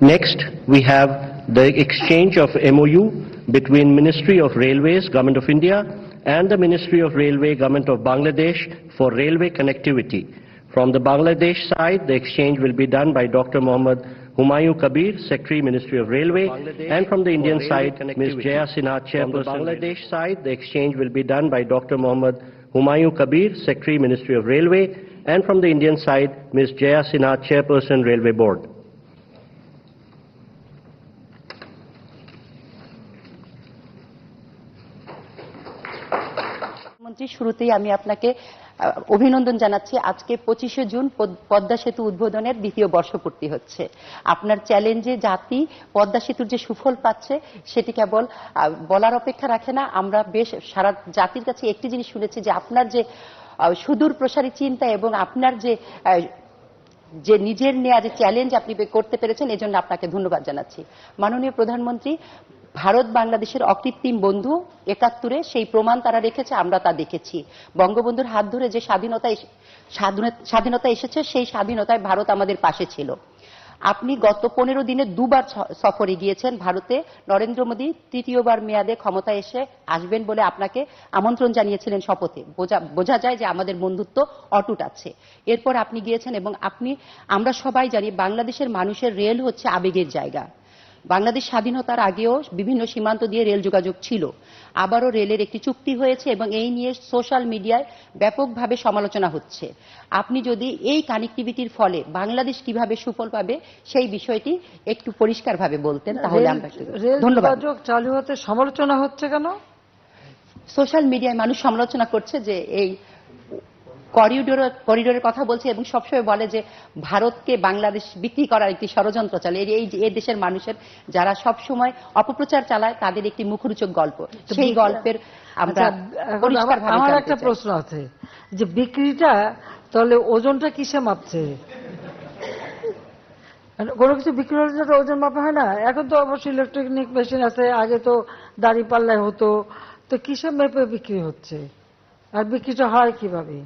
Next, we have the exchange of MOU between Ministry of Railways, Government of India, and the Ministry of Railway, Government of Bangladesh for railway connectivity. From the Bangladesh side, the exchange will be done by Dr. Mohammad Humayun Kabir, Secretary, Ministry of Railway, and from the Indian side, Ms. Jaya Sinha, Chairperson. From the Bangladesh side, the exchange will be done by Dr. Mohammad Humayun Kabir, Secretary, Ministry of Railway, and from the Indian side, Ms. Jaya Sinha, Chairperson, Railway Board. মন্ত্রী, শুরুতেই আমি আপনাকে অভিনন্দন জানাচ্ছি। আজকে 25শে June Padma সেতু উদ্বোধনের দ্বিতীয় বর্ষপূর্তি হচ্ছে। আপনার চ্যালেঞ্জে জাতি পদ্মা সেতুর যে সুফল পাচ্ছে সেটি কেবল বলার অপেক্ষা রাখে না। আমরা বেশ সারা জাতির কাছে একটি জিনিস শুনেছি যে আপনার যে সুদূর প্রসারী চিন্তা এবং আপনার যে নিজের নেওয়া যে চ্যালেঞ্জ আপনি করতে পেরেছেন, এজন্য আপনাকে ধন্যবাদ জানাচ্ছি। মাননীয় প্রধানমন্ত্রী, ভারত বাংলাদেশের অকৃত্রিম বন্ধু ৭১-এ সেই প্রমাণ তারা রেখেছে, আমরা তা দেখেছি। বঙ্গবন্ধুর হাত ধরে যে স্বাধীনতা এসেছে, সেই স্বাধীনতায় ভারত আমাদের পাশে ছিল। আপনি গত 15 দিনে দুবার সফরে গিয়েছেন ভারতে। নরেন্দ্র মোদী তৃতীয়বার মেয়াদে ক্ষমতায় আসবেন বলে আপনাকে আমন্ত্রণ জানিয়েছিলেন শপথে। বোঝা যায় যে আমাদের বন্ধুত্ব অটুট আছে। এরপর আপনি গিয়েছেন এবং আমরা সবাই জানি বাংলাদেশের মানুষের রেল হচ্ছে আবেগের জায়গা। বাংলাদেশ স্বাধীনতার আগেও বিভিন্ন সীমান্ত দিয়ে রেল যোগাযোগ ছিল, আবারও রেলের একটি চুক্তি হয়েছে এবং এই নিয়ে সোশ্যাল মিডিয়ায় ব্যাপকভাবে সমালোচনা হচ্ছে। আপনি যদি এই কানেক্টিভিটির ফলে বাংলাদেশ কিভাবে সুফল পাবে সেই বিষয়টি একটু পরিষ্কারভাবে বলতেন তাহলে আমরা। ধন্যবাদ। চালু হতে সমালোচনা হচ্ছে কেন? সোশ্যাল মিডিয়ায় মানুষ সমালোচনা করছে যে এই করিডোরের কথা বলছে এবং সবসময় বলে যে ভারতকে বাংলাদেশ বিক্রি করার একটি ষড়যন্ত্র চলে। এই দেশের মানুষের যারা সবসময় অপপ্রচার চালায় তাদের একটি মুখরোচক গল্প, সেই গল্পের আমরা পরিষ্কারভাবে। আমার একটা প্রশ্ন আছে যে বিক্রিটা তাহলে ওজনটা কিসে মাপছে? কোনো কিছু বিক্রি হলে যেটা ওজন মাপা হয় না। এখন তো অবশ্যই ইলেকট্রনিক মেশিন আছে, আগে তো দাড়ি পাল্লায় হতো। তো কিসে মেপে বিক্রি হচ্ছে আর বিক্রিটা হয় কিভাবে?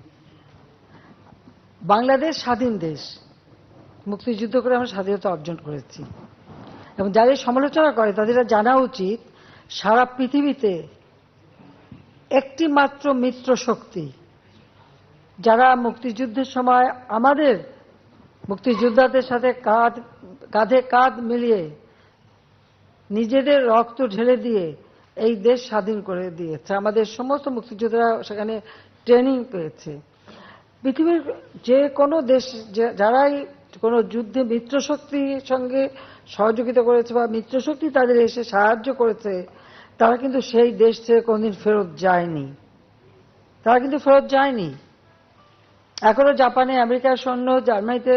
বাংলাদেশ স্বাধীন দেশ, মুক্তিযুদ্ধ করে আমরা স্বাধীনতা অর্জন করেছি এবং যারা সমালোচনা করে তাদের জানা উচিত সারা পৃথিবীতে একটি মাত্র মিত্র শক্তি যারা মুক্তিযুদ্ধের সময় আমাদের মুক্তিযোদ্ধাদের সাথে কাঁধে কাঁধ মিলিয়ে নিজেদের রক্ত ঢেলে দিয়ে এই দেশ স্বাধীন করে দিয়েছে। আমাদের সমস্ত মুক্তিযোদ্ধারা সেখানে ট্রেনিং পেয়েছে। পৃথিবীর যে কোনো দেশ যারাই কোনো যুদ্ধে মিত্রশক্তির সঙ্গে সহযোগিতা করেছে বা মিত্রশক্তি তাদের এসে সাহায্য করেছে, তারা কিন্তু সেই দেশ থেকে কোনদিন ফেরত যায়নি। এখনো জাপানে আমেরিকার সৈন্য, জার্মানিতে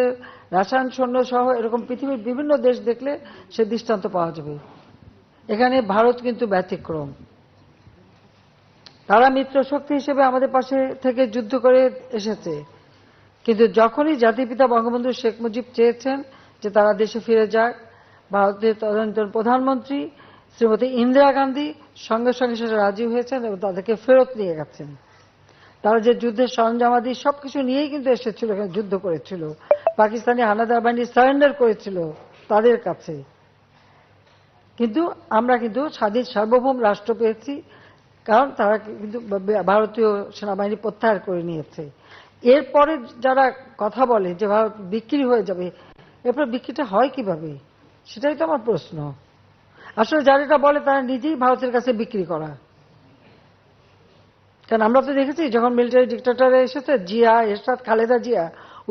রাশিয়ান সৈন্য সহ এরকম পৃথিবীর বিভিন্ন দেশ দেখলে সে দৃষ্টান্ত পাওয়া যাবে। এখানে ভারত কিন্তু ব্যতিক্রম। তারা মিত্রশক্তি হিসেবে আমাদের পাশে থেকে যুদ্ধ করে এসেছে, কিন্তু যখনই জাতিপিতা বঙ্গবন্ধু শেখ মুজিব চেয়েছেন যে তারা দেশে ফিরে যাক, ভারতের তদানীন্তন প্রধানমন্ত্রী শ্রীমতী ইন্দিরা গান্ধী সঙ্গে সঙ্গে সেটা রাজি হয়েছেন এবং তাদেরকে ফেরত নিয়ে গেছেন। তারা যে যুদ্ধের সরঞ্জামাদি সবকিছু নিয়েই কিন্তু এসেছিল, এখানে যুদ্ধ করেছিল। পাকিস্তানি হানাদার বাহিনী সারেন্ডার করেছিল তাদের কাছে। কিন্তু আমরা কিন্তু স্বাধীন সার্বভৌম রাষ্ট্র পেয়েছি, কারণ তারা কিন্তু ভারতীয় সেনাবাহিনী প্রত্যাহার করে নিয়েছে। এরপরে যারা কথা বলে যে ভারত বিক্রি হয়ে যাবে, এরপর বিক্রিটা হয় কিভাবে, সেটাই তো আমার প্রশ্ন। আসলে যারা এটা বলে তারা নিজেই ভারতের কাছে বিক্রি করা। কারণ আমরা তো দেখেছি যখন মিলিটারি ডিক্টেটর এসেছে, জিয়া, এরশাদ, খালেদা জিয়া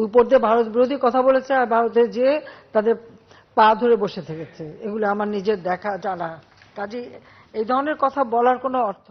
উপর দিয়ে ভারত বিরোধী কথা বলেছে আর ভারতে যেয়ে তাদের পা ধরে বসে থেকেছে। এগুলো আমার নিজের দেখা জানা। কাজে এই ধরনের কথা বলার কোনো অর্থ